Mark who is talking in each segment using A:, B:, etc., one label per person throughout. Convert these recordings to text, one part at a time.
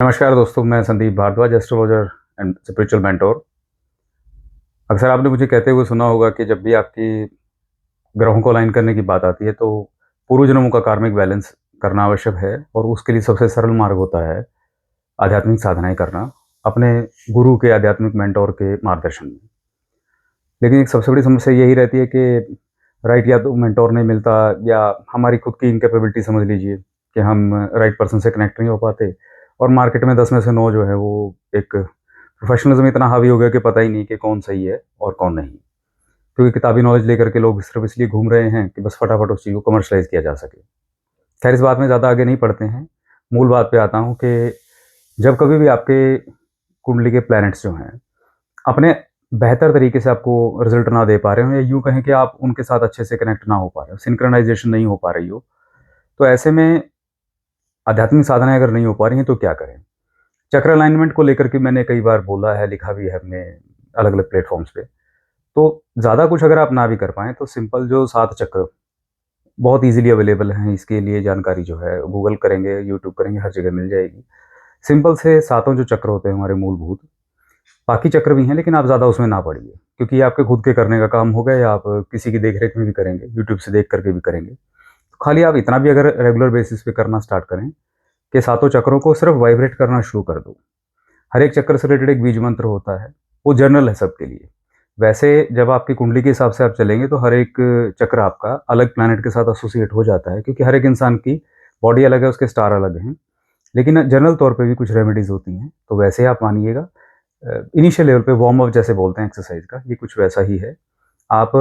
A: नमस्कार दोस्तों, मैं Sandeep Bhardwaj, astrologer and spiritual mentor. अक्सर आपने मुझे कहते हुए सुना होगा कि जब भी आपकी ग्रहों को अलाइन करने की बात आती है तो पूर्व जन्मों का कार्मिक बैलेंस करना आवश्यक है और उसके लिए सबसे सरल मार्ग होता है आध्यात्मिक साधनाएं करना, अपने गुरु के आध्यात्मिक मेंटोर के मार्गदर्शन में। लेकिन एक सबसे बड़ी समस्या यही रहती है कि राइट या तो मेंटोर नहीं मिलता या हमारी खुद की इनकेपेबिलिटी समझ लीजिए कि हम राइट पर्सन से कनेक्ट नहीं हो पाते और मार्केट में 10 में से 9 जो है वो एक प्रोफेशनलिज्म इतना हावी हो गया कि पता ही नहीं कि कौन सही है और कौन नहीं। क्योंकि किताबी नॉलेज लेकर के लोग सिर्फ इसलिए घूम रहे हैं कि बस फटाफट उस चीज़ को कमर्शलाइज़ किया जा सके। खैर, इस बात में ज़्यादा आगे नहीं बढ़ते हैं, मूल बात पे आता हूँ कि जब कभी भी आपके कुंडली के प्लैनेट्स जो हैं, अपने बेहतर तरीके से आपको रिज़ल्ट ना दे पा रहे हों या यूँ कहें कि आप उनके साथ अच्छे से कनेक्ट ना हो पा रहे हो, सिंक्रोनाइज़ेशन नहीं हो पा रही हो, तो ऐसे में आध्यात्मिक साधनाएँ अगर नहीं हो पा रही हैं तो क्या करें? चक्र अलाइनमेंट को लेकर के मैंने कई बार बोला है, लिखा भी है अपने अलग-अलग प्लेटफ़ॉर्म्स पे। तो ज़्यादा कुछ अगर आप ना भी कर पाएँ तो सिंपल जो 7 चक्र बहुत ईज़िली अवेलेबल हैं, इसके लिए जानकारी जो है गूगल करेंगे, यूट्यूब करेंगे, हर जगह मिल जाएगी। सिंपल से सातों जो चक्र होते हैं हमारे मूलभूत, बाकी चक्र भी हैं लेकिन आप ज़्यादा उसमें ना पड़िए, क्योंकि ये आपके खुद के करने का काम होगा या आप किसी की देख-रेख में भी करेंगे, यूट्यूब से देख कर के भी करेंगे। तो खाली आप इतना भी अगर रेगुलर बेसिस पे करना स्टार्ट करें कि सातों चक्रों को सिर्फ वाइब्रेट करना शुरू कर दो। हर एक चक्र से रिलेटेड एक बीज मंत्र होता है, वो जनरल है सबके लिए। वैसे जब आपकी कुंडली के हिसाब से आप चलेंगे तो हर एक चक्र आपका अलग प्लैनेट के साथ एसोसिएट हो जाता है, क्योंकि हर एक इंसान की बॉडी अलग है, उसके स्टार अलग हैं। लेकिन जनरल तौर पे भी कुछ रेमेडीज़ होती हैं, तो वैसे आप मानिएगा इनिशियल लेवल पे वार्म अप जैसे बोलते हैं एक्सरसाइज का, ये कुछ वैसा ही है। आप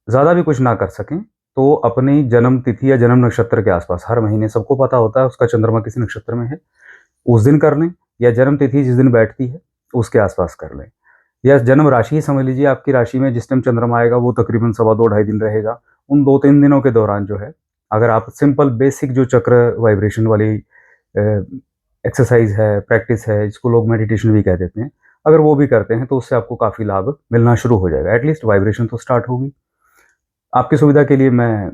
A: ज़्यादा भी कुछ ना कर सकें, तो अपनी जन्म तिथि या जन्म नक्षत्र के आसपास हर महीने सबको पता होता है उसका चंद्रमा किस नक्षत्र में है, उस दिन कर लें या जन्म तिथि जिस दिन बैठती है, उसके आसपास कर लें। या जन्म राशि ही समझ लीजिए, आपकी राशि में जिस टाइम चंद्रमा आएगा वो तकरीबन सवा 2 ढाई दिन रहेगा। उन 2-3 दिनों के दौरान जो है, अगर आप सिंपल बेसिक जो चक्र वाइब्रेशन वाली एक्सरसाइज़ है, प्रैक्टिस है, जिसको लोग मेडिटेशन भी कह देते हैं, अगर वो भी करते हैं तो उससे आपको काफ़ी लाभ मिलना शुरू हो जाएगा। एट लीस्ट वाइब्रेशन तो स्टार्ट होगी। आपकी सुविधा के लिए मैं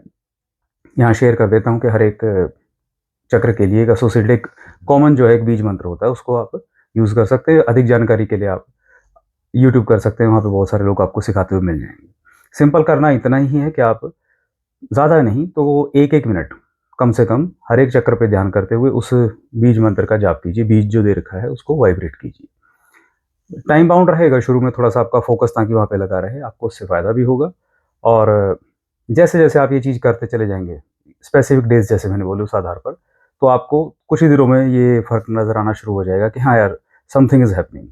A: यहाँ शेयर कर देता हूँ कि हर एक चक्र के लिए एक एसोसिएटेड एक कॉमन जो है एक बीज मंत्र होता है, उसको आप यूज़ कर सकते हैं। अधिक जानकारी के लिए आप यूट्यूब कर सकते हैं, वहाँ पे बहुत सारे लोग आपको सिखाते हुए मिल जाएँगे। सिंपल करना इतना ही है कि आप ज़्यादा नहीं तो 1-1 मिनट कम से कम हर एक चक्र पे ध्यान करते हुए उस बीज मंत्र का जाप कीजिए। बीज जो दे रखा है उसको वाइब्रेट कीजिए। टाइम बाउंड रहेगा शुरू में थोड़ा-सा आपका फ़ोकस ताकि वहाँ पे लगा रहे, आपको उससे फ़ायदा भी होगा और जैसे-जैसे आप ये चीज़ करते चले जाएँगे, स्पेसिफिक डेज़ जैसे मैंने बोले उस आधार पर, तो आपको कुछ ही दिनों में ये फ़र्क नज़र आना शुरू हो जाएगा कि हाँ यार, समथिंग इज़ हैपनिंग।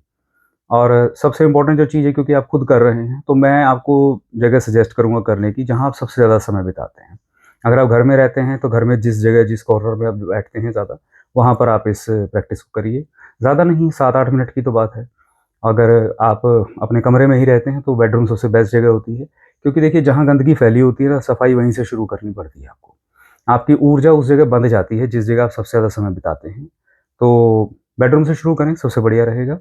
A: और सबसे इम्पोर्टेंट जो चीज़ है, क्योंकि आप खुद कर रहे हैं, तो मैं आपको जगह सजेस्ट करूँगा करने की जहाँ आप सबसे ज़्यादा समय बिताते हैं। अगर आप घर में रहते हैं तो घर में जिस जगह जिस कॉर्नर में आप बैठते हैं ज़्यादा, वहाँ पर आप इस प्रैक्टिस को करिए। ज़्यादा नहीं, 7-8 मिनट की तो बात है। अगर आप अपने कमरे में ही रहते हैं तो बेडरूम सबसे बेस्ट जगह होती है, क्योंकि देखिए जहाँ गंदगी फैली होती है ना, सफाई वहीं से शुरू करनी पड़ती है आपको। आपकी ऊर्जा उस जगह बंध जाती है जिस जगह आप सबसे ज़्यादा समय बिताते हैं। तो बेडरूम से शुरू करें, सबसे बढ़िया रहेगा।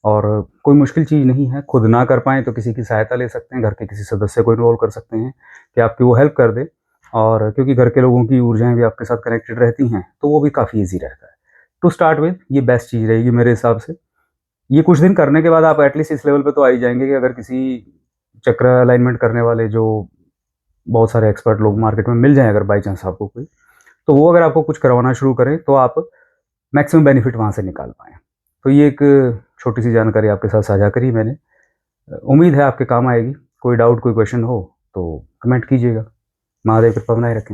A: और कोई मुश्किल चीज़ नहीं है, खुद ना कर पाएँ तो किसी की सहायता ले सकते हैं, घर के किसी सदस्य को इन्वॉल्व कर सकते हैं कि आपकी वो हेल्प कर दे, और क्योंकि घर के लोगों की ऊर्जाएँ भी आपके साथ कनेक्टेड रहती हैं, तो वो भी काफ़ी ईज़ी रहता है। टू स्टार्ट विथ ये बेस्ट चीज़ रहेगी मेरे हिसाब से। ये कुछ दिन करने के बाद आप एटलीस्ट इस लेवल पे तो आ ही जाएँगे कि अगर किसी चक्र अलाइनमेंट करने वाले जो बहुत सारे एक्सपर्ट लोग मार्केट में मिल जाएँ, अगर बाय चांस आपको कोई, तो वो अगर आपको कुछ करवाना शुरू करें तो आप मैक्सिमम बेनिफिट वहाँ से निकाल पाएँ। तो ये एक छोटी-सी जानकारी आपके साथ साझा करी मैंने। उम्मीद है आपके काम आएगी। कोई डाउट, कोई क्वेश्चन हो तो कमेंट कीजिएगा। महादेव कृपा बनाए रखें।